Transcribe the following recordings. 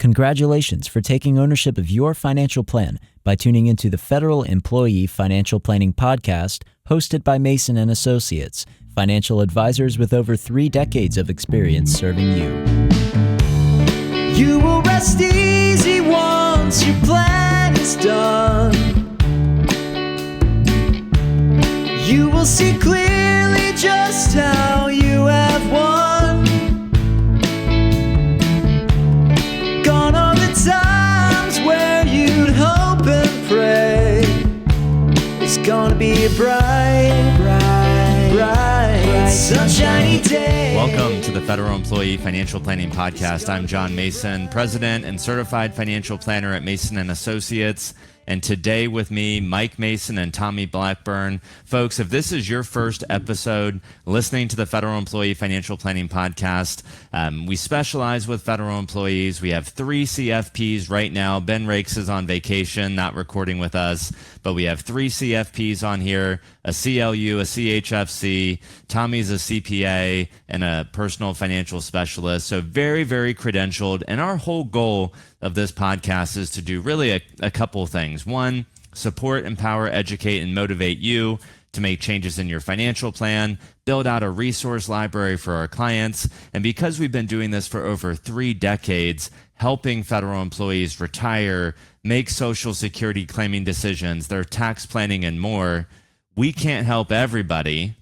Congratulations for taking ownership of your financial plan by tuning into the Federal Employee Financial Planning Podcast, hosted by Mason and Associates, financial advisors with over 3 decades of experience serving you. You will rest easy once your plan is done. You will see clearly just how you have won. Gone are the times where you'd hope and pray. It's gonna be a bright, sunshiny day. Welcome to the Federal Employee Financial Planning Podcast. I'm John Mason, President and Certified Financial Planner at Mason and Associates. And today with me, Mike Mason and Tommy Blackburn. Folks, if this is your first episode listening to the Federal Employee Financial Planning Podcast, we specialize with federal employees. We have 3 CFPs right now. Ben Rakes is on vacation, not recording with us, but we have 3 CFPs on here, a CLU, a CHFC, Tommy's a CPA, and a personal financial specialist. So very, very credentialed. And our whole goal of this podcast is to do really a couple things. One, support, empower, educate, and motivate you to make changes in your financial plan, build out a resource library for our clients. And because we've been doing this for over 3 decades, helping federal employees retire, make Social Security claiming decisions, their tax planning, and more, we can't help everybody,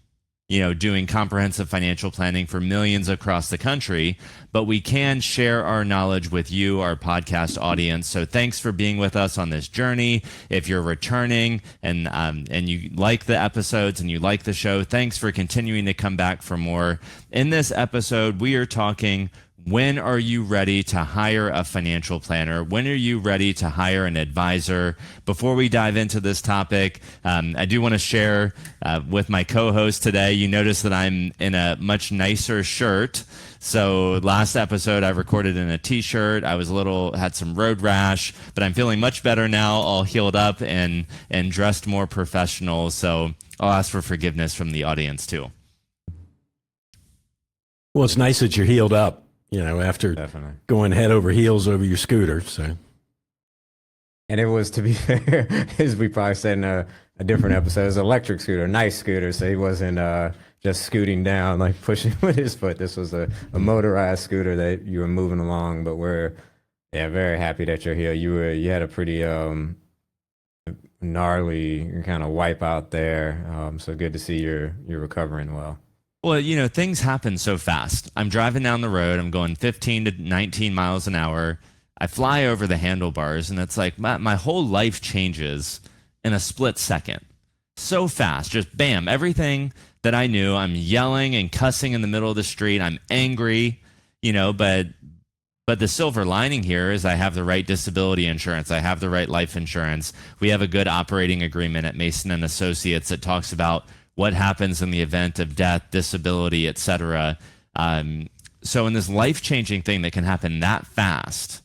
doing comprehensive financial planning for millions across the country, but we can share our knowledge with you, our podcast audience. So thanks for being with us on this journey. If you're returning and you like the episodes and you like the show, thanks for continuing to come back for more. In this episode, we are talking, when are you ready to hire a financial planner? When are you ready to hire an advisor? Before we dive into this topic, I do want to share with my co-host today. You notice that I'm in a much nicer shirt. So last episode I recorded in a t-shirt. I was had some road rash, but I'm feeling much better now, all healed up and dressed more professional. So I'll ask for forgiveness from the audience too. Well, it's nice that you're healed up. After Definitely going head over heels over your scooter. So, and it was, to be fair, as we probably said in a different episode, it was an electric scooter, a nice scooter. So he wasn't just scooting down, like pushing with his foot. This was a motorized scooter that you were moving along. But we're very happy that you're here. You had a pretty gnarly kind of wipe out there. So good to see you're recovering well. Well, things happen so fast. I'm driving down the road. I'm going 15 to 19 miles an hour. I fly over the handlebars, and it's like my whole life changes in a split second. So fast, just bam, everything that I knew. I'm yelling and cussing in the middle of the street. I'm angry, but the silver lining here is I have the right disability insurance. I have the right life insurance. We have a good operating agreement at Mason and Associates that talks about what happens in the event of death, disability, etc. So in this life-changing thing that can happen that fast,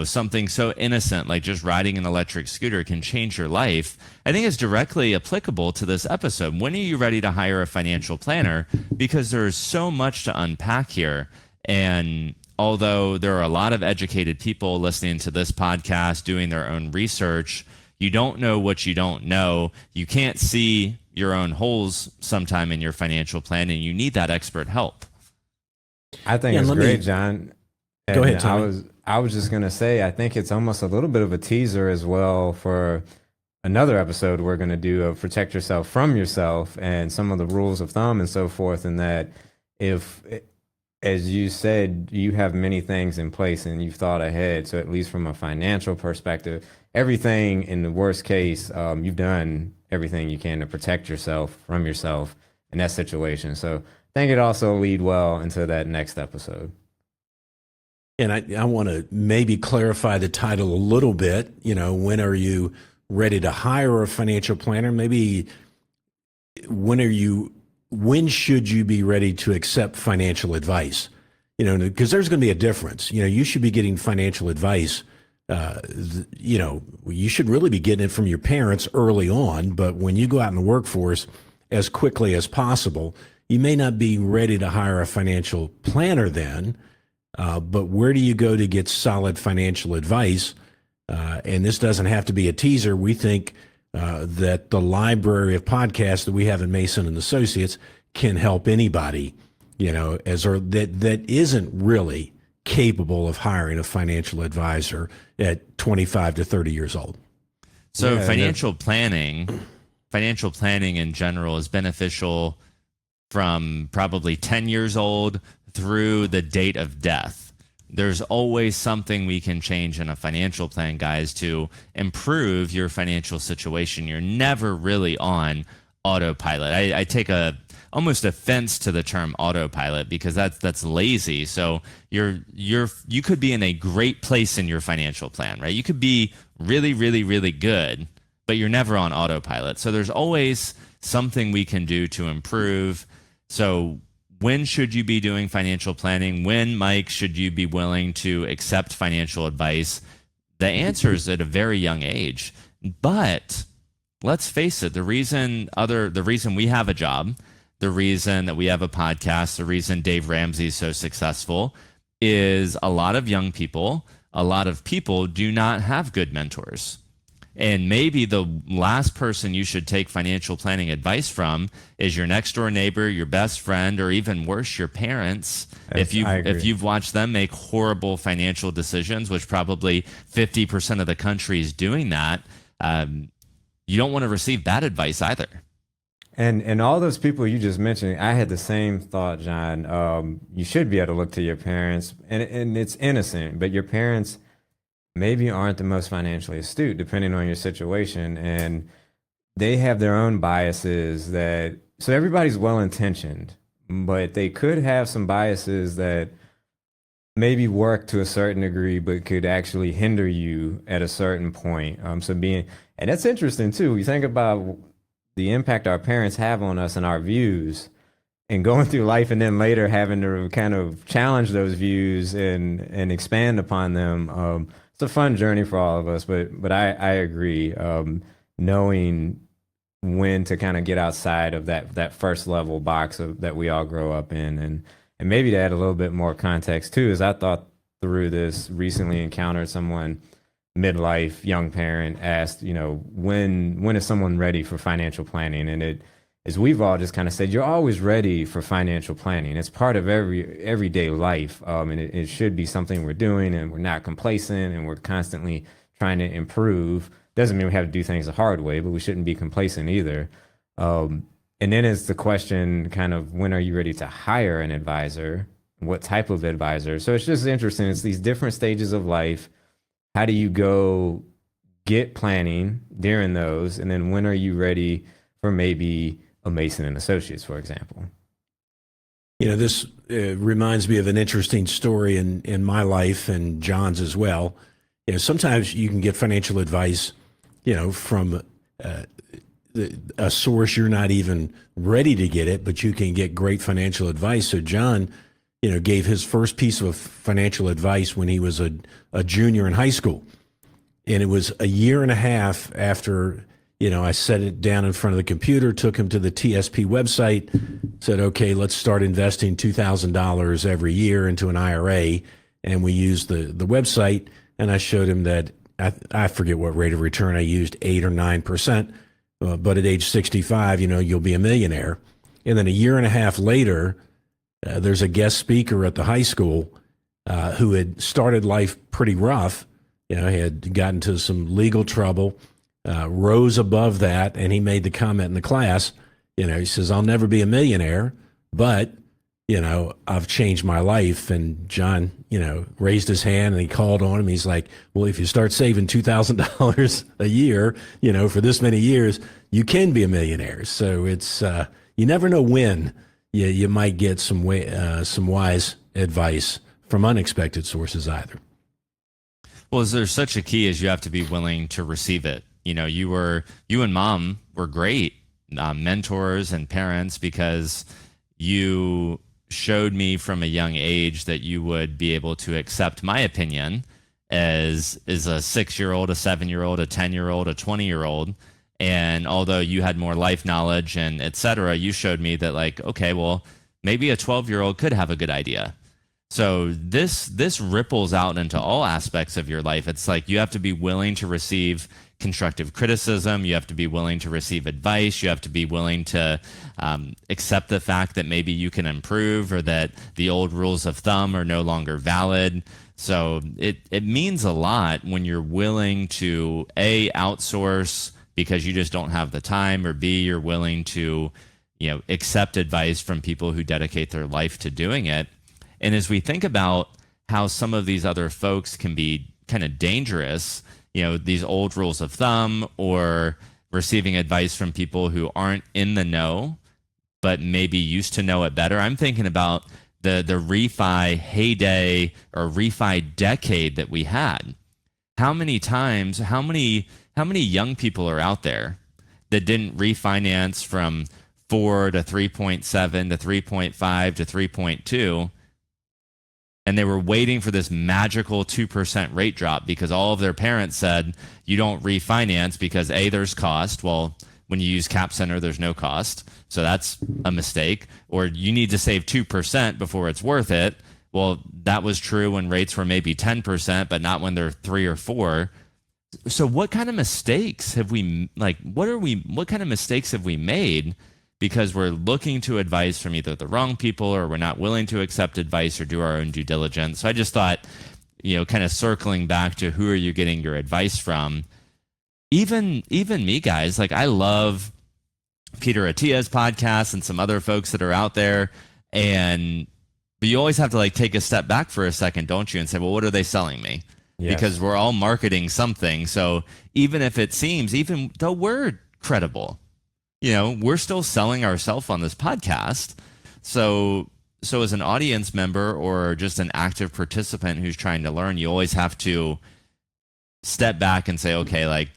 something so innocent like just riding an electric scooter can change your life, I think is directly applicable to this episode. When are you ready to hire a financial planner? Because there's so much to unpack here. And although there are a lot of educated people listening to this podcast, doing their own research, you don't know what you don't know. You can't see your own holes sometime in your financial plan, and you need that expert help. I think it's great, John. And go ahead, Tommy. I was just going to say, I think it's almost a little bit of a teaser as well for another episode we're going to do of protect yourself from yourself and some of the rules of thumb and so forth. And that if, as you said, you have many things in place and you've thought ahead. So at least from a financial perspective, everything in the worst case, you've done everything you can to protect yourself from yourself in that situation. So I think it also lead well into that next episode. And I want to maybe clarify the title a little bit. When are you ready to hire a financial planner? Maybe when should you be ready to accept financial advice? Because there's going to be a difference. You should be getting financial advice. You should really be getting it from your parents early on, but when you go out in the workforce as quickly as possible, you may not be ready to hire a financial planner then. But where do you go to get solid financial advice? And this doesn't have to be a teaser. We think that the library of podcasts that we have at Mason and Associates can help anybody, that isn't really capable of hiring a financial advisor at 25 to 30 years old. So financial planning in general is beneficial from probably 10 years old through the date of death. There's always something we can change in a financial plan, guys, to improve your financial situation. You're never really on autopilot. I take almost offense to the term autopilot because that's lazy. So you could be in a great place in your financial plan, right? You could be really, really, really good, but you're never on autopilot. So there's always something we can do to improve. So when should you be doing financial planning? When, Mike, should you be willing to accept financial advice? The answer is at a very young age. But let's face it, the reason we have a job, the reason that we have a podcast, the reason Dave Ramsey is so successful is a lot of young people, a lot of people do not have good mentors. And maybe the last person you should take financial planning advice from is your next door neighbor, your best friend, or even worse, your parents. If you've watched them make horrible financial decisions, which probably 50% of the country is doing that, you don't want to receive bad advice either. And all those people you just mentioned, I had the same thought, John. You should be able to look to your parents, and it's innocent, but your parents maybe aren't the most financially astute, depending on your situation, and they have their own biases so everybody's well-intentioned, but they could have some biases that maybe work to a certain degree, but could actually hinder you at a certain point. And that's interesting too. You think about the impact our parents have on us and our views, and going through life and then later having to kind of challenge those views and expand upon them. It's a fun journey for all of us, but I agree. Knowing when to kind of get outside of that first level box that we all grow up in, and maybe to add a little bit more context too, is I thought through this, recently encountered someone, midlife, young parent, asked, when is someone ready for financial planning? And it is, we've all just kind of said, you're always ready for financial planning. It's part of everyday life. And it should be something we're doing, and we're not complacent, and we're constantly trying to improve. Doesn't mean we have to do things the hard way, but we shouldn't be complacent either. And then it's the question kind of, when are you ready to hire an advisor? What type of advisor? So it's just interesting. It's these different stages of life. How do you go get planning during those? And then when are you ready for maybe a Mason and Associates, for example? This reminds me of an interesting story in my life and John's as well. Sometimes you can get financial advice, from a source you're not even ready to get it, but you can get great financial advice. So John, gave his first piece of financial advice when he was a junior in high school. And it was a year and a half after, I set it down in front of the computer, took him to the TSP website, said, okay, let's start investing $2,000 every year into an IRA. And we used the website, and I showed him that I forget what rate of return I used, 8 or 9%. But at age 65, you'll be a millionaire. And then a year and a half later, there's a guest speaker at the high school who had started life pretty rough. He had gotten into some legal trouble, rose above that, and he made the comment in the class, he says, I'll never be a millionaire, but, I've changed my life. And John, raised his hand and he called on him. He's like, well, if you start saving $2,000 a year, for this many years, you can be a millionaire. So it's, you never know when you might get some wise advice from unexpected sources either. Well, is there such a key as you have to be willing to receive it? You and Mom were great mentors and parents, because you showed me from a young age that you would be able to accept my opinion as a 6-year-old, a 7-year-old, a 10-year-old, a 20-year-old. And although you had more life knowledge and et cetera, you showed me that, like, okay, well, maybe a 12-year-old could have a good idea. So this ripples out into all aspects of your life. It's like you have to be willing to receive constructive criticism. You have to be willing to receive advice. You have to be willing to accept the fact that maybe you can improve, or that the old rules of thumb are no longer valid. So it means a lot when you're willing to A, outsource because you just don't have the time, or B, you're willing to, accept advice from people who dedicate their life to doing it. And as we think about how some of these other folks can be kind of dangerous, these old rules of thumb, or receiving advice from people who aren't in the know, but maybe used to know it better. I'm thinking about the refi heyday or refi decade that we had. How many times, how many young people are out there that didn't refinance from 4 to 3.7 to 3.5 to 3.2? And they were waiting for this magical 2% rate drop because all of their parents said, you don't refinance because A, there's cost. Well, when you use Cap Center, there's no cost. So that's a mistake. Or you need to save 2% before it's worth it. Well, that was true when rates were maybe 10%, but not when they're 3 or 4. So what kind of mistakes have we, what kind of mistakes have we made because we're looking to advice from either the wrong people, or we're not willing to accept advice or do our own due diligence? So I just thought, kind of circling back to who are you getting your advice from? Even me, guys, I love Peter Attia's podcast and some other folks that are out there. But you always have to take a step back for a second, don't you? And say, well, what are they selling me? Yes. Because we're all marketing something. So even if it seems, even though we're credible, we're still selling ourselves on this podcast. So as an audience member or just an active participant who's trying to learn, you always have to step back and say, okay,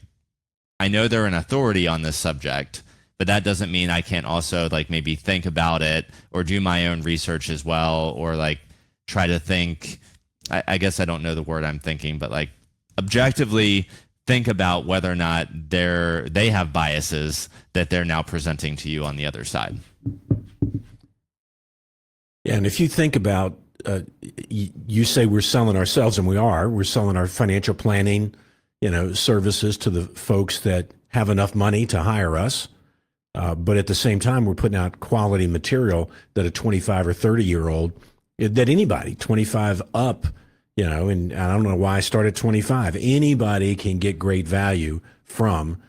I know they're an authority on this subject, but that doesn't mean I can't also maybe think about it or do my own research as well, or try to think, I guess I don't know the word I'm thinking, but objectively think about whether or not they have biases that they're now presenting to you on the other side. Yeah, and if you think about, you say we're selling ourselves, and we're selling our financial planning, services to the folks that have enough money to hire us. But at the same time, we're putting out quality material that a 25 or 30-year-old, that anybody 25 up, and I don't know why I started 25. Anybody can get great value from.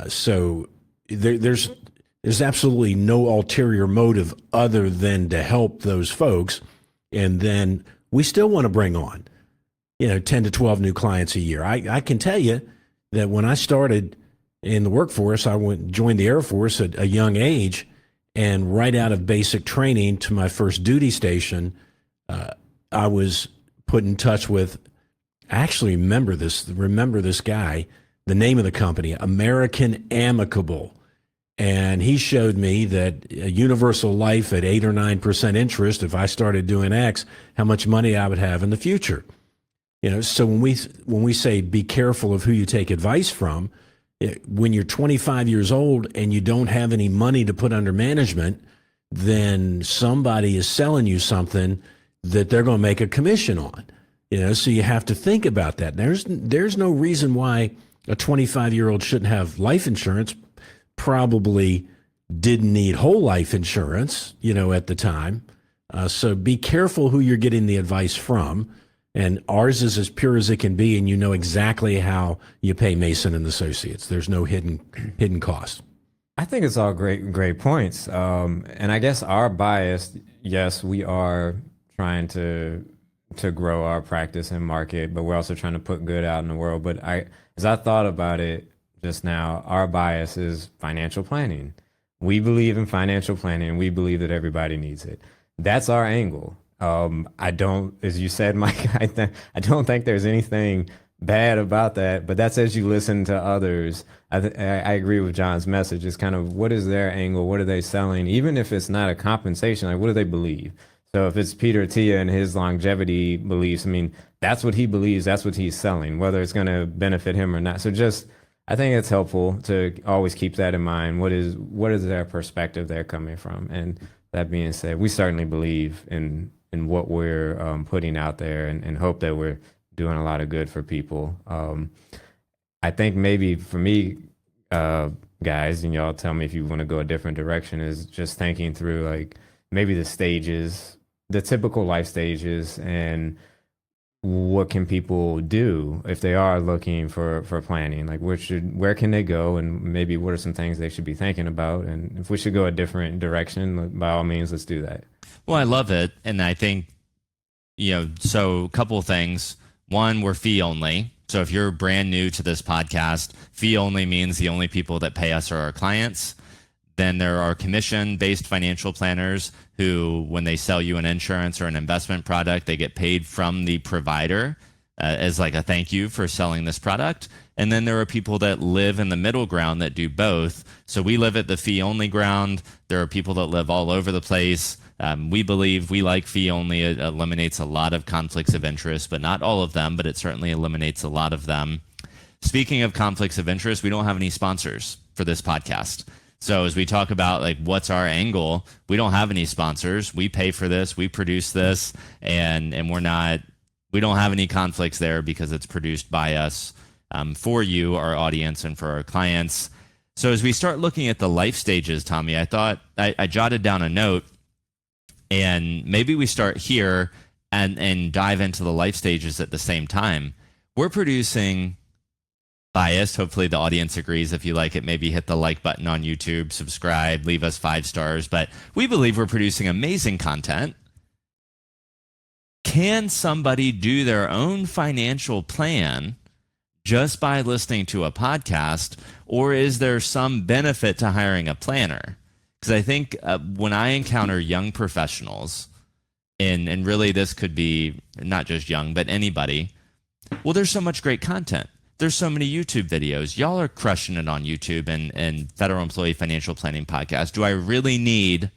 So there's absolutely no ulterior motive other than to help those folks. And then we still want to bring on, 10 to 12 new clients a year. I can tell you that when I started in the workforce, I joined the Air Force at a young age, and right out of basic training to my first duty station, I was put in touch with, I actually remember this guy, the name of the company, American Amicable. And he showed me that a universal life at 8 or 9% interest, if I started doing X, how much money I would have in the future. So when we say be careful of who you take advice from, when you're 25 years old and you don't have any money to put under management, then somebody is selling you something that they're going to make a commission on. So you have to think about that. There's no reason why a 25-year-old shouldn't have life insurance. Probably didn't need whole life insurance, at the time. So be careful who you're getting the advice from. And ours is as pure as it can be, and exactly how you pay Mason and Associates. There's no hidden cost. I think it's all great points. And I guess our bias, yes, we are trying to grow our practice and market, but we're also trying to put good out in the world. But as I thought about it just now, our bias is financial planning. We believe in financial planning, and we believe that everybody needs it. That's our angle. I don't, as you said, Mike, I don't think there's anything bad about that, but that's as you listen to others. I agree with John's message. It's kind of, what is their angle? What are they selling? Even if it's not a compensation, what do they believe? So if it's Peter Attia and his longevity beliefs, that's what he believes, that's what he's selling, whether it's going to benefit him or not. So I think it's helpful to always keep that in mind. What is their perspective they're coming from? And that being said, we certainly believe in in what we're putting out there, and hope that we're doing a lot of good for people. I think maybe for me, guys, and y'all tell me if you want to go a different direction, is just thinking through like maybe the stages, the typical life stages, and what can people do if they are looking for planning? Like where can they go, and maybe what are some things they should be thinking about? And if we should go a different direction, by all means, let's do that. Well, I love it. And I think, so a couple of things. One, we're fee only. So if you're brand new to this podcast, fee only means the only people that pay us are our clients. Then there are commission-based financial planners who, when they sell you an insurance or an investment product, they get paid from the provider as like a thank you for selling this product. And then there are people that live in the middle ground that do both. So we live at the fee-only ground. There are people that live all over the place. We like fee only. It eliminates a lot of conflicts of interest, but not all of them, but it certainly eliminates a lot of them. Speaking of conflicts of interest, we don't have any sponsors for this podcast. So as we talk about like what's our angle, we don't have any sponsors. We pay for this, we produce this, and we don't have any conflicts there because it's produced by us for you, our audience, and for our clients. So as we start looking at the life stages, Tommy, I thought I jotted down a note, and maybe we start here and dive into the life stages at the same time. We're producing biased. Hopefully the audience agrees. If you like it, maybe hit the like button on YouTube, subscribe, leave us 5 stars. But we believe we're producing amazing content. Can somebody do their own financial plan just by listening to a podcast, or is there some benefit to hiring a planner? Because I think when I encounter young professionals, and really this could be not just young, but anybody, well, there's so much great content. There's so many YouTube videos. Y'all are crushing it on YouTube and Federal Employee Financial Planning Podcast. Do I really need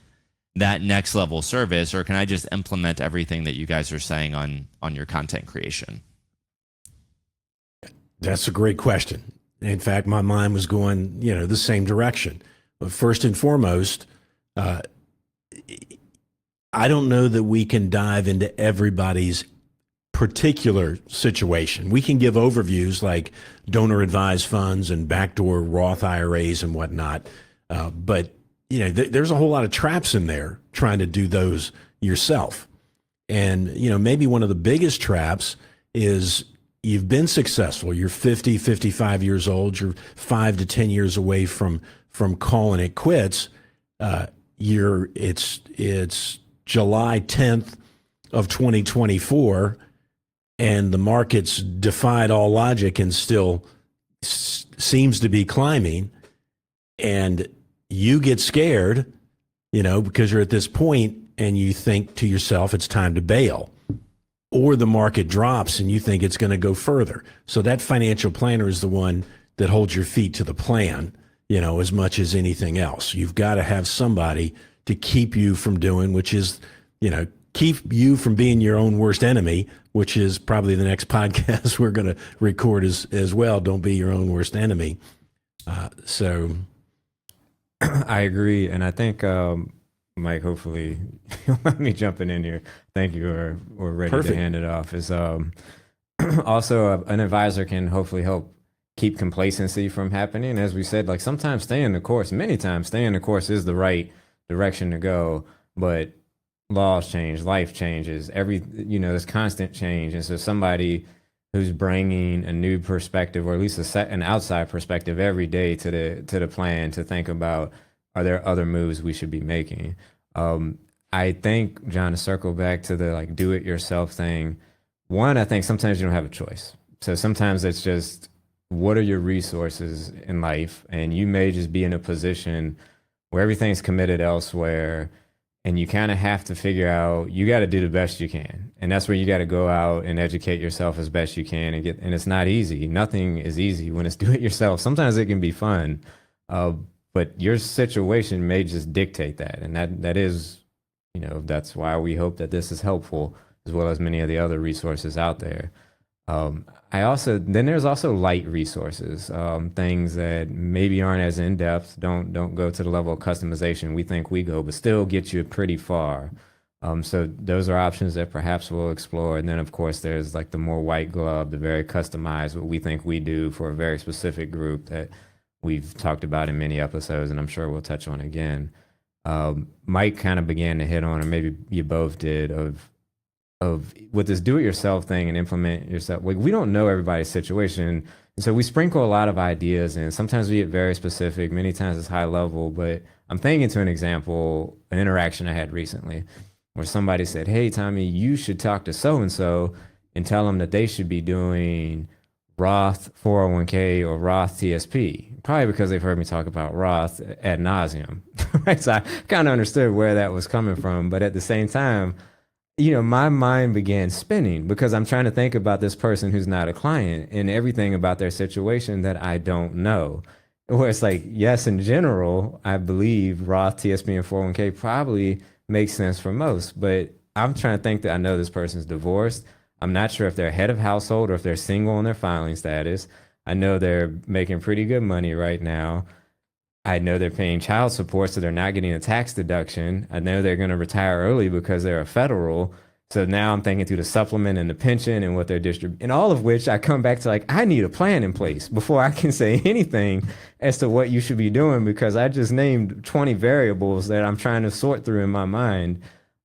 that next level service, or can I just implement everything that you guys are saying on your content creation? That's a great question. In fact, my mind was going, the same direction. But first and foremost, I don't know that we can dive into everybody's particular situation. We can give overviews like donor advised funds and backdoor Roth IRAs and whatnot. But there's a whole lot of traps in there trying to do those yourself. And, maybe one of the biggest traps is you've been successful. You're 50, 55 years old. You're 5 to 10 years away from calling it quits. It's July 10th of 2024. And the market's defied all logic and still seems to be climbing. And you get scared, because you're at this point and you think to yourself, it's time to bail. Or the market drops and you think it's going to go further. So that financial planner is the one that holds your feet to the plan, as much as anything else. You've got to have somebody to keep you from doing, which is, keep you from being your own worst enemy, which is probably the next podcast we're going to record as well. Don't be your own worst enemy. So I agree. And I think, Mike, hopefully you'll let me jumping in here. Thank you. We're ready Perfect. to hand it off. Is also an advisor can hopefully help keep complacency from happening. As we said, like sometimes many times staying the course is the right direction to go, but laws change, life changes, there's constant change. And so somebody who's bringing a new perspective, or at least an outside perspective every day to the plan, to think about, are there other moves we should be making? I think, John, to circle back to the like do it yourself thing, one, I think sometimes you don't have a choice. So sometimes it's just, what are your resources in life? And you may just be in a position where everything's committed elsewhere, and you kind of have to figure out, you got to do the best you can. And that's where you got to go out and educate yourself as best you can and it's not easy. Nothing is easy when it's do it yourself. Sometimes it can be fun, but your situation may just dictate that. And that is, that's why we hope that this is helpful, as well as many of the other resources out there. Then there's also light resources, things that maybe aren't as in-depth, don't go to the level of customization we think we go, but still get you pretty far. So those are options that perhaps we'll explore. And then, of course, there's like the more white glove, the very customized, what we think we do for a very specific group that we've talked about in many episodes, and I'm sure we'll touch on again. Mike kind of began to hit on, or maybe you both did, of with this do-it-yourself thing and implement yourself. Like, we don't know everybody's situation, and so we sprinkle a lot of ideas, and sometimes we get very specific. Many times it's high level, but I'm thinking to an example, an interaction I had recently, where somebody said, "Hey, Tommy, you should talk to so and so and tell them that they should be doing Roth 401k or Roth TSP." Probably because they've heard me talk about Roth ad nauseum, right? So I kind of understood where that was coming from, but at the same time, my mind began spinning because I'm trying to think about this person who's not a client and everything about their situation that I don't know. Where it's like, yes, in general, I believe Roth, TSP, and 401k probably makes sense for most, but I'm trying to think that I know this person's divorced. I'm not sure if they're head of household or if they're single in their filing status. I know they're making pretty good money right now. I know they're paying child support, so they're not getting a tax deduction. I know they're going to retire early because they're a federal. So now I'm thinking through the supplement and the pension and what they're distributing, and all of which I come back to like, I need a plan in place before I can say anything as to what you should be doing, because I just named 20 variables that I'm trying to sort through in my mind.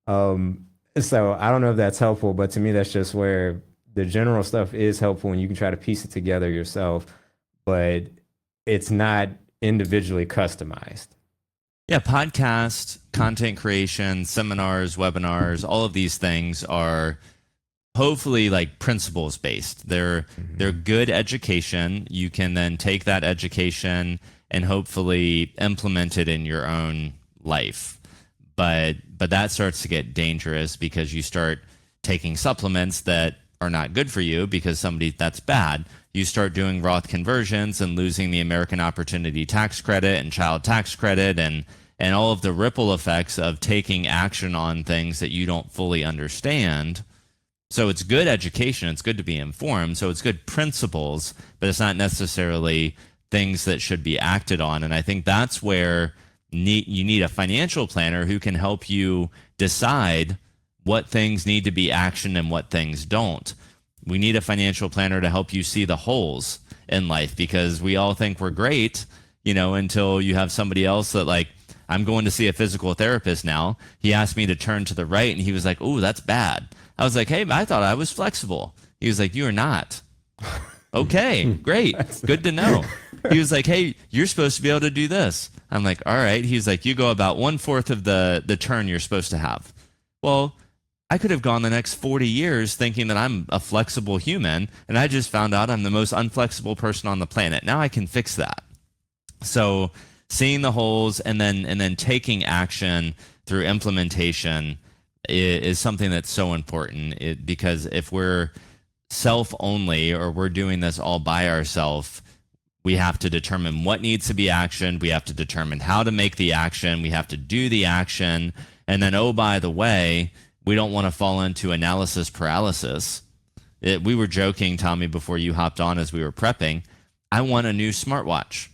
So I don't know if that's helpful, but to me, that's just where the general stuff is helpful and you can try to piece it together yourself, but it's not individually customized. Yeah, podcast, content creation, seminars, webinars, all of these things are hopefully like principles based. They're good education. You can then take that education and hopefully implement it in your own life. But that starts to get dangerous because you start taking supplements that are not good for you because that's bad. You start doing Roth conversions and losing the American Opportunity Tax Credit and child tax credit and all of the ripple effects of taking action on things that you don't fully understand. So it's good education. It's good to be informed. So it's good principles, but it's not necessarily things that should be acted on. And I think that's where you need a financial planner who can help you decide what things need to be actioned and what things don't. We need a financial planner to help you see the holes in life, because we all think we're great, until you have somebody else that, like, I'm going to see a physical therapist now. He asked me to turn to the right and he was like, "Oh, that's bad." I was like, "Hey, I thought I was flexible." He was like, "You are not." Okay, great. Good to know. He was like, "Hey, you're supposed to be able to do this." I'm like, "All right." He's like, "You go about 1/4 of the turn you're supposed to have." Well, I could have gone the next 40 years thinking that I'm a flexible human, and I just found out I'm the most unflexible person on the planet. Now I can fix that. So seeing the holes and then taking action through implementation is something that's so important, because if we're self-only or we're doing this all by ourselves, we have to determine what needs to be actioned. We have to determine how to make the action. We have to do the action. And then, oh, by the way, we don't want to fall into analysis paralysis. We were joking, Tommy, before you hopped on as we were prepping. I want a new smartwatch.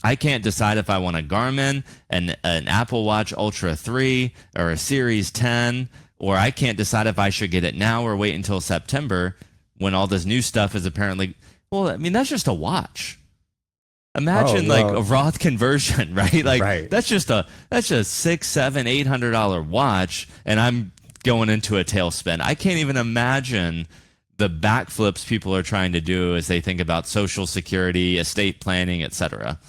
I can't decide if I want a Garmin, an Apple Watch Ultra 3, or a Series 10, or I can't decide if I should get it now or wait until September when all this new stuff is apparently... Well, I mean, that's just a watch. Imagine a Roth conversion, right? Like, right. That's just $600, $700, $800 watch, and I'm going into a tailspin. I can't even imagine the backflips people are trying to do as they think about Social Security, estate planning, etc.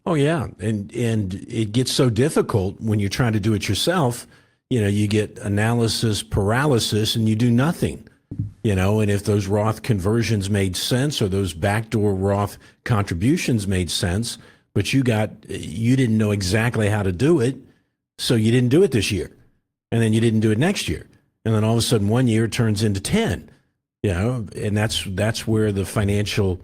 Oh yeah, and it gets so difficult when you're trying to do it yourself. You get analysis paralysis, and you do nothing. And if those Roth conversions made sense or those backdoor Roth contributions made sense, but you didn't know exactly how to do it, so you didn't do it this year, and then you didn't do it next year, and then all of a sudden 1 year turns into 10. And that's where the financial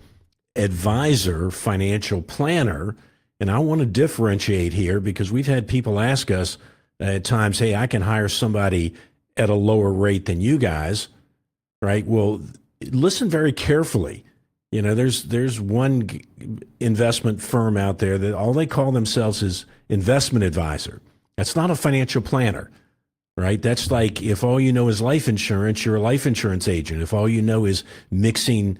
advisor, financial planner, and I want to differentiate here, because we've had people ask us at times, "Hey, I can hire somebody at a lower rate than you guys." Right. Well, listen very carefully. There's one investment firm out there that all they call themselves is investment advisor. That's not a financial planner. right? That's like if all you know is life insurance, you're a life insurance agent. If all you know is mixing,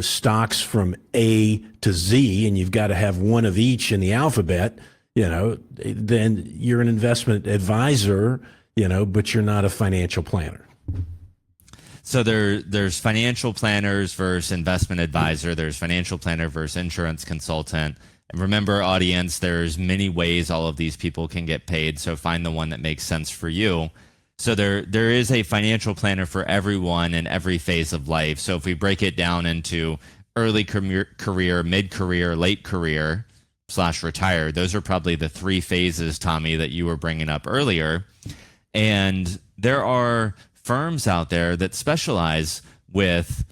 stocks from A to Z, and you've got to have one of each in the alphabet, then you're an investment advisor, but you're not a financial planner. So there's financial planners versus investment advisor. There's financial planner versus insurance consultant. And remember, audience, there's many ways all of these people can get paid. So find the one that makes sense for you. So there is a financial planner for everyone in every phase of life. So if we break it down into early career, mid-career, late career / retire, those are probably the three phases, Tommy, that you were bringing up earlier. And there are firms out there that specialize with,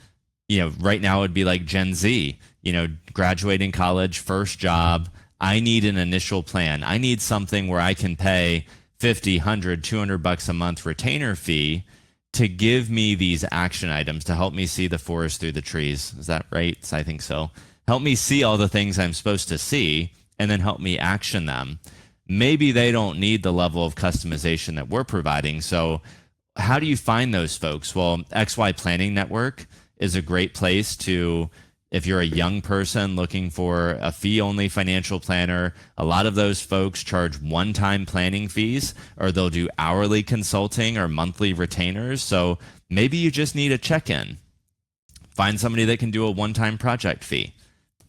right now it'd be like Gen Z, graduating college, first job. I need an initial plan. I need something where I can pay 50, 100, 200 bucks a month retainer fee to give me these action items to help me see the forest through the trees. Is that right? I think so. Help me see all the things I'm supposed to see and then help me action them. Maybe they don't need the level of customization that we're providing. So how do you find those folks? Well, XY Planning Network is a great place to, if you're a young person looking for a fee-only financial planner. A lot of those folks charge one-time planning fees, or they'll do hourly consulting or monthly retainers. So maybe you just need a check-in. Find somebody that can do a one-time project fee.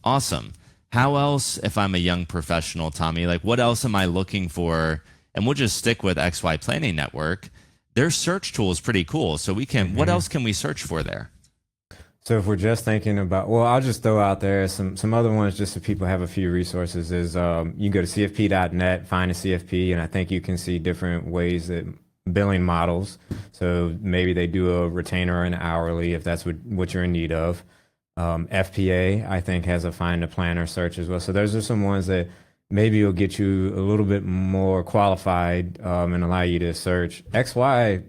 Awesome. How else, if I'm a young professional, Tommy, like what else am I looking for? And we'll just stick with XY Planning Network. Their search tool is pretty cool. So we can, what else can we search for there? So if we're just thinking about, well, I'll just throw out there some other ones just so people have a few resources is you can go to cfp.net, find a CFP, and I think you can see different ways that billing models. So maybe they do a retainer or an hourly if that's what you're in need of. FPA, I think, has a find a planner search as well. So those are some ones that maybe will get you a little bit more qualified and allow you to search. XY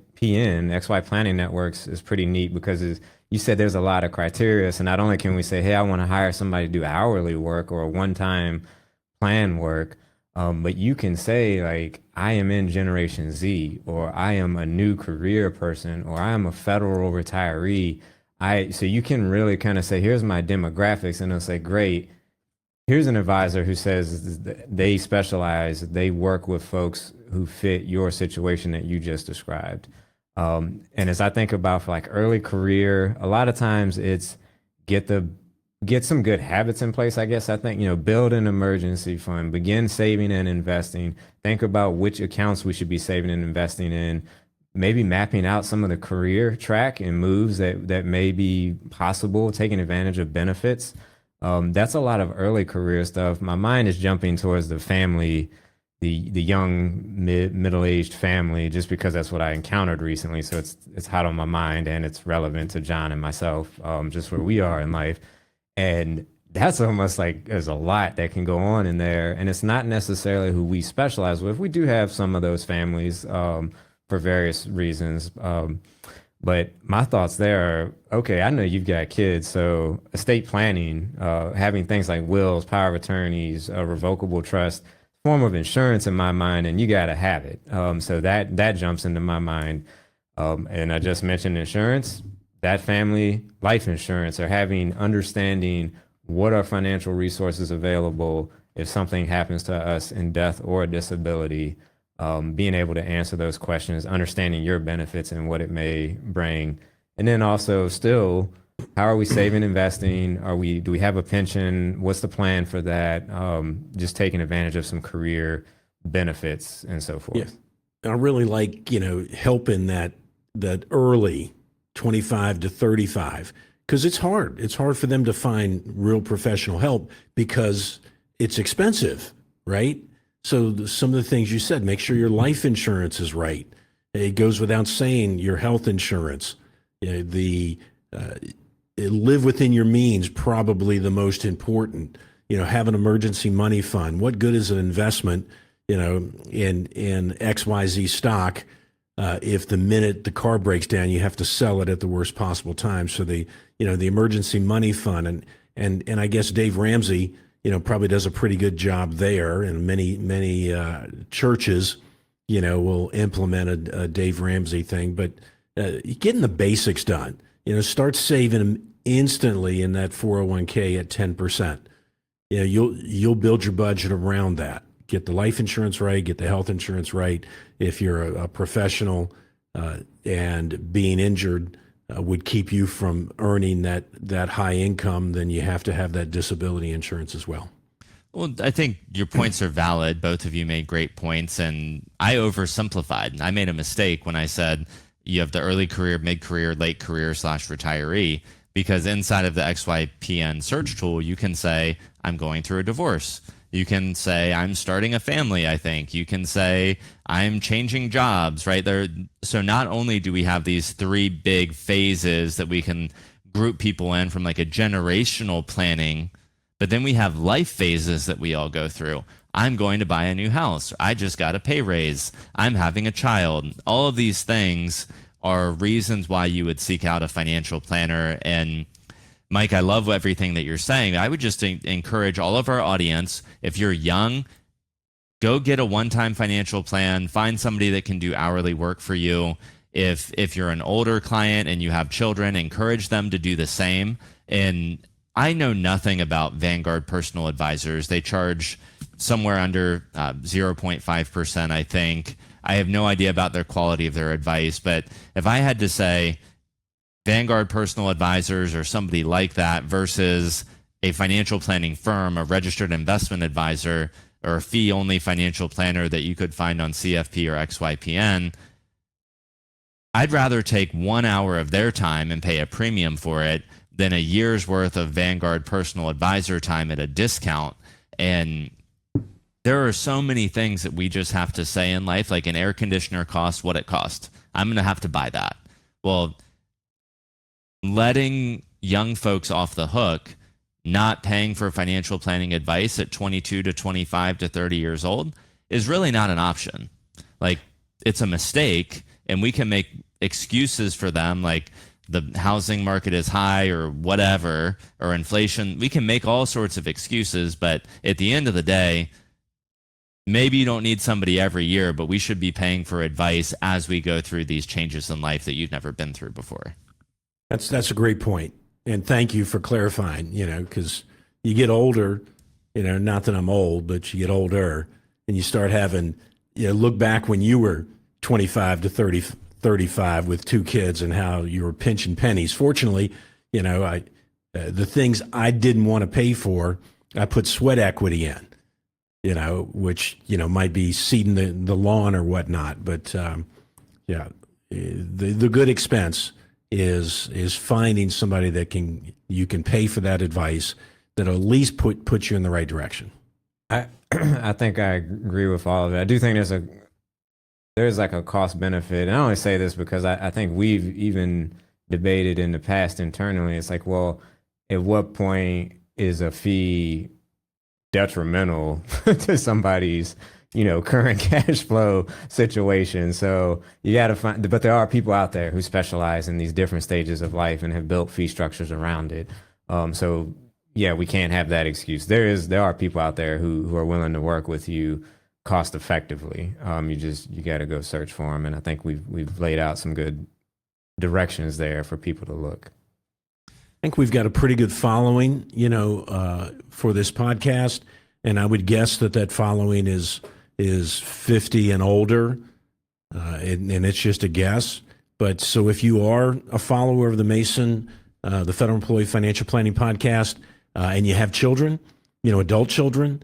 Planning Networks is pretty neat because you said there's a lot of criteria. So not only can we say, hey, I want to hire somebody to do hourly work or a one-time plan work, but you can say like, I am in Generation Z, or I am a new career person, or I am a federal retiree. So you can really kind of say, here's my demographics, and it'll say, great. Here's an advisor who says they specialize, they work with folks who fit your situation that you just described. And as I think about for like early career, a lot of times it's get some good habits in place, I guess. I think, build an emergency fund, begin saving and investing, think about which accounts we should be saving and investing in, maybe mapping out some of the career track and moves that may be possible, taking advantage of benefits. That's a lot of early career stuff. My mind is jumping towards the family, the young middle-aged family, just because that's what I encountered recently. So it's hot on my mind, and it's relevant to John and myself, just where we are in life. And that's almost like there's a lot that can go on in there, and it's not necessarily who we specialize with. We do have some of those families for various reasons. But my thoughts there are, okay, I know you've got kids, so estate planning, having things like wills, power of attorneys, revocable trust, form of insurance in my mind, and you got to have it. So that jumps into my mind. And I just mentioned insurance, that family, life insurance, or understanding what are financial resources available if something happens to us in death or disability. Being able to answer those questions, understanding your benefits and what it may bring. And then also still, how are we saving, investing? Do we have a pension? What's the plan for that? Just taking advantage of some career benefits and so forth. Yeah. I really like, helping that early 25 to 35, because it's hard. It's hard for them to find real professional help because it's expensive, right? So some of the things you said, make sure your life insurance is right. It goes without saying, your health insurance, live within your means, probably the most important. Have an emergency money fund. What good is an investment, in XYZ stock if the minute the car breaks down, you have to sell it at the worst possible time? So the emergency money fund, and I guess Dave Ramsey, probably does a pretty good job there, and many churches, will implement a Dave Ramsey thing, but getting the basics done. Start saving them instantly in that 401k at 10%. You'll build your budget around that. Get the life insurance right, get the health insurance right. If you're a professional and being injured would keep you from earning that high income, then you have to have that disability insurance as well. Well, I think your points are valid. Both of you made great points, and I oversimplified. I made a mistake when I said you have the early career, mid-career, late career / retiree, because inside of the XYPN search tool, you can say, I'm going through a divorce. You can say, I'm starting a family, I think. You can say, I'm changing jobs, right? So not only do we have these three big phases that we can group people in from like a generational planning, but then we have life phases that we all go through. I'm going to buy a new house. I just got a pay raise. I'm having a child. All of these things are reasons why you would seek out a financial planner. And Mike, I love everything that you're saying. I would just encourage all of our audience, if you're young, go get a one-time financial plan. Find somebody that can do hourly work for you. If you're an older client and you have children, encourage them to do the same. And I know nothing about Vanguard personal advisors. They charge somewhere under 0.5%, I think. I have no idea about their quality of their advice, but if I had to say Vanguard personal advisors or somebody like that versus a financial planning firm, a registered investment advisor, or a fee-only financial planner that you could find on CFP or XYPN, I'd rather take 1 hour of their time and pay a premium for it than a year's worth of Vanguard personal advisor time at a discount. And there are so many things that we just have to say in life, like an air conditioner costs what it costs. I'm going to have to buy that. Well, letting young folks off the hook, not paying for financial planning advice at 22 to 25 to 30 years old is really not an option. Like, it's a mistake, and we can make excuses for them, like the housing market is high or whatever, or inflation. We can make all sorts of excuses, but at the end of the day, maybe you don't need somebody every year, but we should be paying for advice as we go through these changes in life that you've never been through before. That's a great point. And thank you for clarifying, because you get older, not that I'm old, but you get older and you start having, look back when you were 25 to 30, 35 with two kids and how you were pinching pennies. Fortunately, the things I didn't want to pay for, I put sweat equity in, which, might be seeding the lawn or whatnot. But the good expense is finding somebody that you can pay for that advice that at least put you in the right direction. I think I agree with all of it. I do think there's like a cost benefit. And I only say this because I think we've even debated in the past internally. It's like, well, at what point is a fee detrimental to somebody's current cash flow situation? So you got to find, but there are people out there who specialize in these different stages of life and have built fee structures around it. So yeah, we can't have that excuse. There are people out there who are willing to work with you cost effectively. You got to go search for them. And I think we've laid out some good directions there for people to look. I think we've got a pretty good following, for this podcast. And I would guess that following is 50 and older, and it's just a guess. But so if you are a follower of the Mason, the Federal Employee Financial Planning Podcast, and you have children, adult children,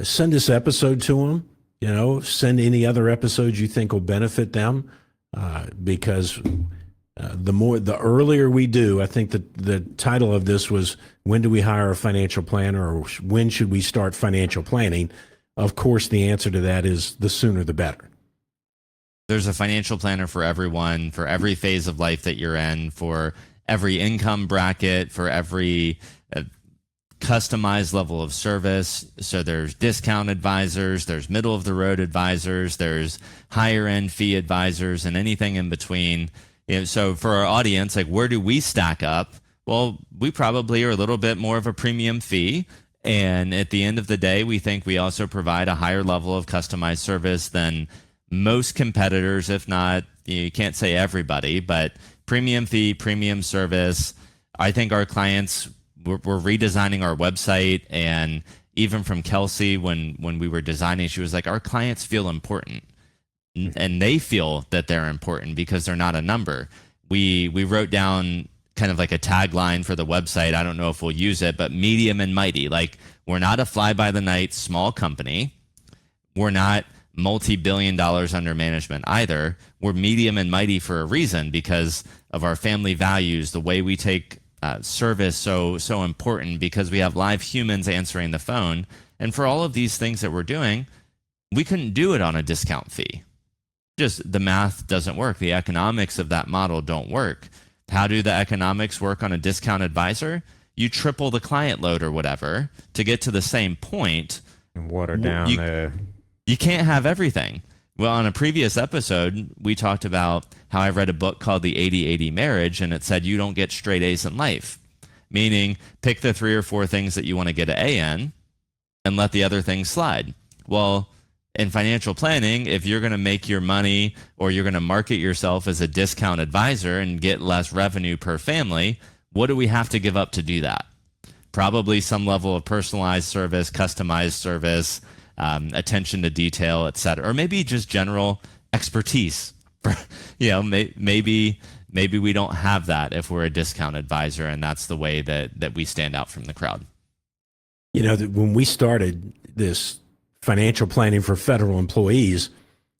send this episode to them. Send any other episodes you think will benefit them, because the earlier we do. I think that the title of this was, when do we hire a financial planner, or when should we start financial planning? Of course, the answer to that is the sooner the better. There's a financial planner for everyone, for every phase of life that you're in, for every income bracket, for every customized level of service. So there's discount advisors, there's middle of the road advisors, there's higher end fee advisors, and anything in between. So for our audience, like, where do we stack up? Well, we probably are a little bit more of a premium fee. And at the end of the day, we think we also provide a higher level of customized service than most competitors, if not, you can't say everybody, but premium fee, premium service. I think our clients, we're redesigning our website, and even from Kelsey, when we were designing, she was like, our clients feel important, and they feel that they're important because they're not a number. We wrote down kind of like a tagline for the website. I don't know if we'll use it, but medium and mighty. Like, we're not a fly by the night small company. We're not multi-billion dollars under management either. We're medium and mighty for a reason, because of our family values, the way we take service so important, because we have live humans answering the phone. And for all of these things that we're doing, we couldn't do it on a discount fee. Just the math doesn't work. The economics of that model don't work. How do the economics work on a discount advisor? You triple the client load or whatever to get to the same point. And water down You can't have everything. Well, on a previous episode, we talked about how I read a book called The 80-80 Marriage, and it said you don't get straight A's in life, meaning pick the 3 or 4 things that you want to get an A in and let the other things slide. Well, in financial planning, if you're going to make your money, or you're going to market yourself as a discount advisor and get less revenue per family, what do we have to give up to do that? Probably some level of personalized service, customized service, attention to detail, et cetera, or maybe just general expertise. Maybe we don't have that if we're a discount advisor, and that's the way that we stand out from the crowd. When we started this financial planning for federal employees,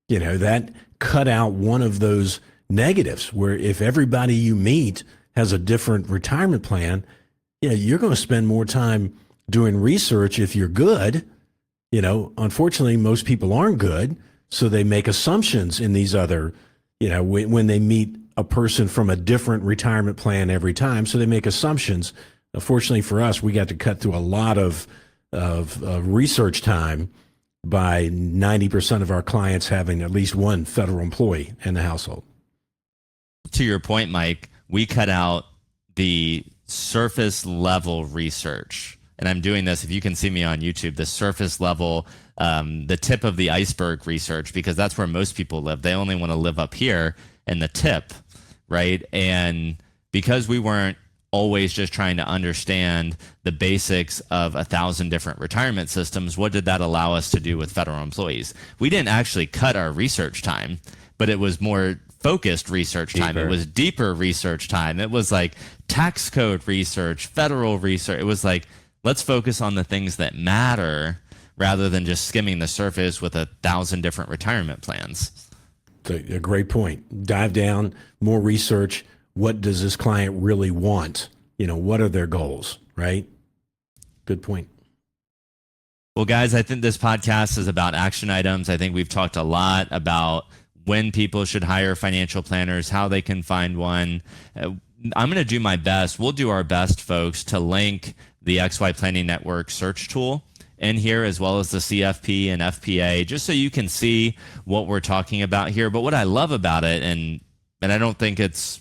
that cut out one of those negatives where if everybody you meet has a different retirement plan, you're going to spend more time doing research if you're good. Unfortunately, most people aren't good, so they make assumptions in these other, when they meet a person from a different retirement plan every time, so they make assumptions. Fortunately for us, we got to cut through a lot of research time by 90% of our clients having at least one federal employee in the household. To your point, Mike, we cut out the surface level research. And I'm doing this, if you can see me on YouTube, the surface level, the tip of the iceberg research, because that's where most people live. They only want to live up here in the tip, right? And because we weren't always just trying to understand the basics of 1,000 different retirement systems, what did that allow us to do with federal employees? We didn't actually cut our research time, but it was more focused research time. It was deeper research time. It was like tax code research, federal research. It was like, let's focus on the things that matter rather than just skimming the surface with 1,000 different retirement plans. A great point. Dive down, more research. What does this client really want? What are their goals, right? Good point. Well, guys, I think this podcast is about action items. I think we've talked a lot about when people should hire financial planners, how they can find one. I'm going to do my best. We'll do our best, folks, to link the XY Planning Network search tool in here, as well as the CFP and FPA, just so you can see what we're talking about here. But what I love about it, and I don't think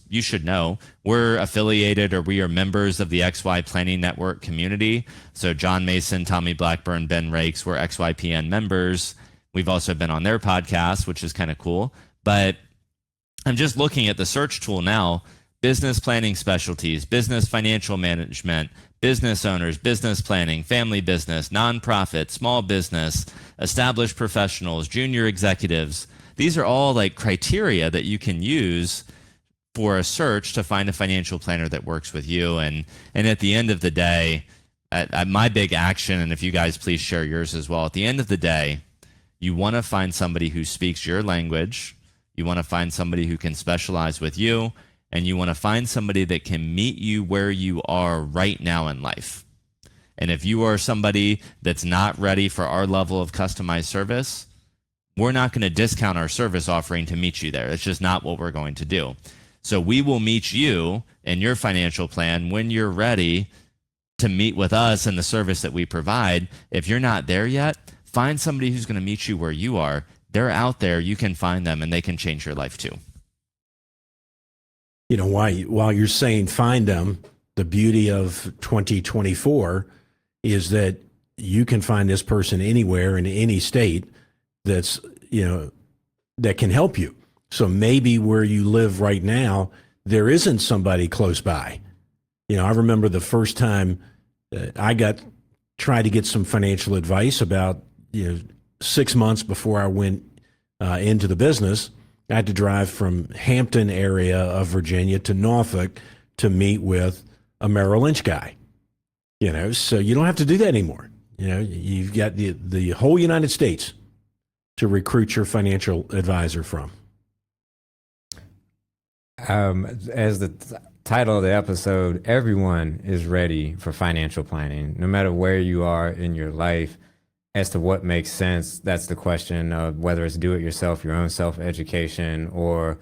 you should know, we're affiliated, or we are members of the XY Planning Network community. So John Mason, Tommy Blackburn, Ben Rakes, we're XYPN members. We've also been on their podcast, which is kind of cool. But I'm just looking at the search tool now: business planning specialties, business financial management, business owners, business planning, family business, nonprofit, small business, established professionals, junior executives. These are all like criteria that you can use for a search to find a financial planner that works with you. And at the end of the day, at my big action, and if you guys please share yours as well, at the end of the day, you want to find somebody who speaks your language. You want to find somebody who can specialize with you, and you want to find somebody that can meet you where you are right now in life. And if you are somebody that's not ready for our level of customized service, we're not going to discount our service offering to meet you there. It's just not what we're going to do. So we will meet you in your financial plan when you're ready to meet with us and the service that we provide. If you're not there yet, find somebody who's going to meet you where you are. They're out there. You can find them, and they can change your life too. While you're saying find them, the beauty of 2024 is that you can find this person anywhere in any state that's, that can help you. So maybe where you live right now, there isn't somebody close by. I remember the first time I tried to get some financial advice about 6 months before I went into the business. I had to drive from Hampton area of Virginia to Norfolk to meet with a Merrill Lynch guy. So you don't have to do that anymore. You've got the whole United States to recruit your financial advisor from. As the title of the episode, everyone is ready for financial planning, no matter where you are in your life. As to what makes sense, that's the question of whether it's do it yourself, your own self-education, or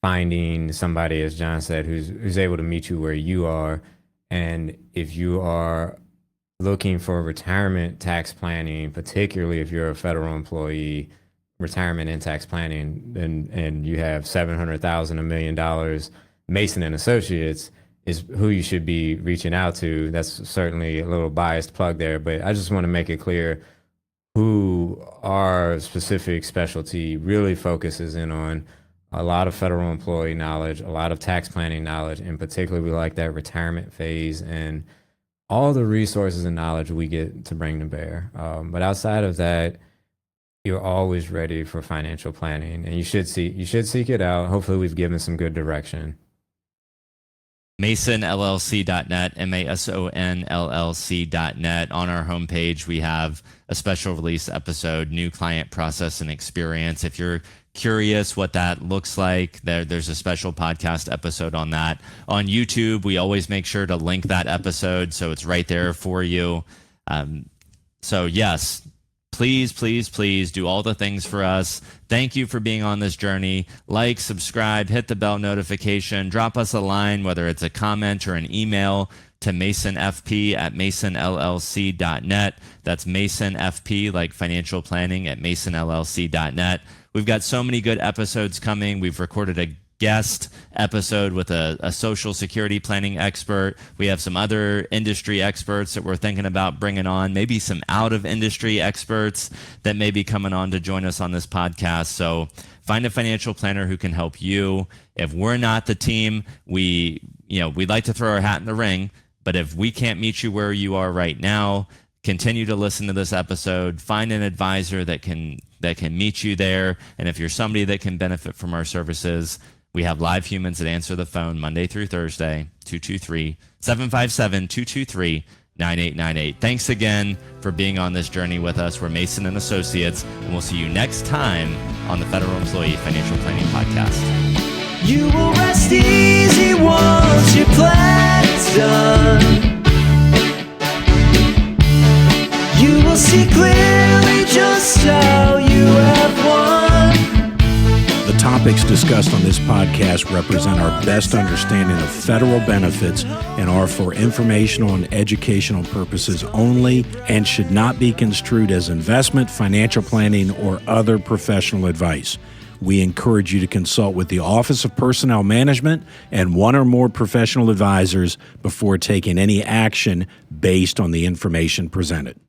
finding somebody, as John said, who's able to meet you where you are. And if you are looking for retirement tax planning, particularly if you're a federal employee, retirement and tax planning, and you have $700,000, $1 million, Mason and Associates is who you should be reaching out to. That's certainly a little biased plug there, but I just want to make it clear who our specific specialty really focuses in on. A lot of federal employee knowledge, a lot of tax planning knowledge, in particular, we like that retirement phase and all the resources and knowledge we get to bring to bear. But outside of that, you're always ready for financial planning, and you should seek it out. Hopefully, we've given some good direction. MasonLLC.net, MasonLLC.net. On our homepage, we have a special release episode, New Client Process and Experience. If you're curious what that looks like, there's a special podcast episode on that. On YouTube, we always make sure to link that episode, so it's right there for you. So yes, please do all the things for us. Thank you for being on this journey. Like, subscribe, hit the bell notification, drop us a line, whether it's a comment or an email to masonfp@masonllc.net. That's masonfp, like financial planning, at masonllc.net. We've got so many good episodes coming. We've recorded a guest episode with a social security planning expert. We have some other industry experts that we're thinking about bringing on, maybe some out of industry experts that may be coming on to join us on this podcast. So find a financial planner who can help you. If we're not the team, we'd like to throw our hat in the ring, but if we can't meet you where you are right now, continue to listen to this episode, find an advisor that can meet you there. And if you're somebody that can benefit from our services, we have live humans that answer the phone Monday through Thursday, 223-757-223-9898. Thanks again for being on this journey with us. We're Mason and Associates, and we'll see you next time on the Federal Employee Financial Planning Podcast. You will rest easy once your plan's done. You will see clearly just how you have won. The topics discussed on this podcast represent our best understanding of federal benefits and are for informational and educational purposes only and should not be construed as investment, financial planning, or other professional advice. We encourage you to consult with the Office of Personnel Management and one or more professional advisors before taking any action based on the information presented.